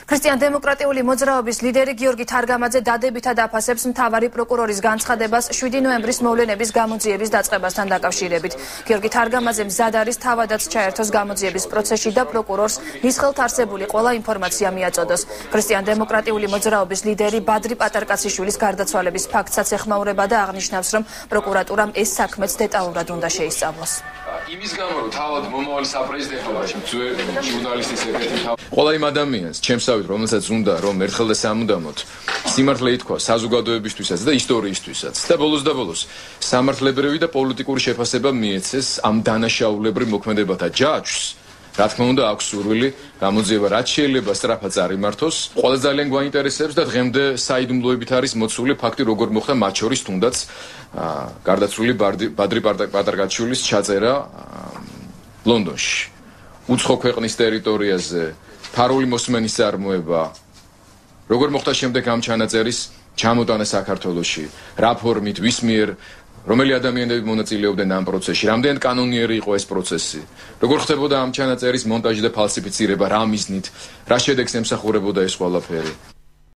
ქრისტიან-დემოკრატიული მოძრაობის ლიდერი გიორგი თარგამაძე დადებითად აფასებს მთავარი პროკურორის განცხადებას 7 ნოემბრის მოვლენების გამოძიების დაწყებასთან დაკავშირებით. გიორგი თარგამაძე მზად არის თავადაც ჩაერთოს გამოძიების პროცესში და პროკურორს მის ხელთ არსებული ყველა ინფორმაცია მიაწოდოს. ქრისტიან-დემოკრატიული მოძრაობის ლიდერი ბადრი პატარკაციშვილის გარდაცვალების ფაქტსაც ეხმაურება და აღნიშნავს, რომ პროკურატურამ ეს საქმეც დეტალურად უნდა შეისწავლოს. იმის გამო რომ თავად მომავალი საპრეზიდენტო ჟურნალისტის ერთ-ერთი ყველა იმ ადამიანს ჩემსავით რომელსაც უნდა რომ ერთხელ და სამუდამოდ სიმართლე ითქვა საზოგადოებისთვისაც და ისტორიისთვისაც და ბოლოს სამართლებრივი და პოლიტიკური შეფასება მიეცეს ამ დანაშაულებრივ მოქმედებათა ჯაჭვს. რა თქმა უნდა აქვს სურვილი გამოძიება რაც შეიძლება სწრაფად წარიმართოს. ყველა ძალიან გვაინტერესებს და დღემდე საიდუმლოებით არის მოცული ფაქტი როგორ მოხდა მათ შორის თუნდაც გარდაცვლილი ბადრი პატარკაციშვილის ჩაწერა ლონდონში. უცხო ქვეყნის ტერიტორიაზე ფარული მოსმენის წარმოება როგორ მოხდა შემდეგ ამ ჩანაწერის ჩამოტანა საქართველოში რა ფორმით ვის მიერ რომელი ადამიანები მონაწილეობდნენ ამ პროცესში რამდენად კანონიერი იყო ეს პროცესი როგორ ხდებოდა ამ ჩანაწერის მონტაჟი და ფალსიფიცირება რა მიზნით რა შედეგს ემსახურებოდა ეს ყველაფერი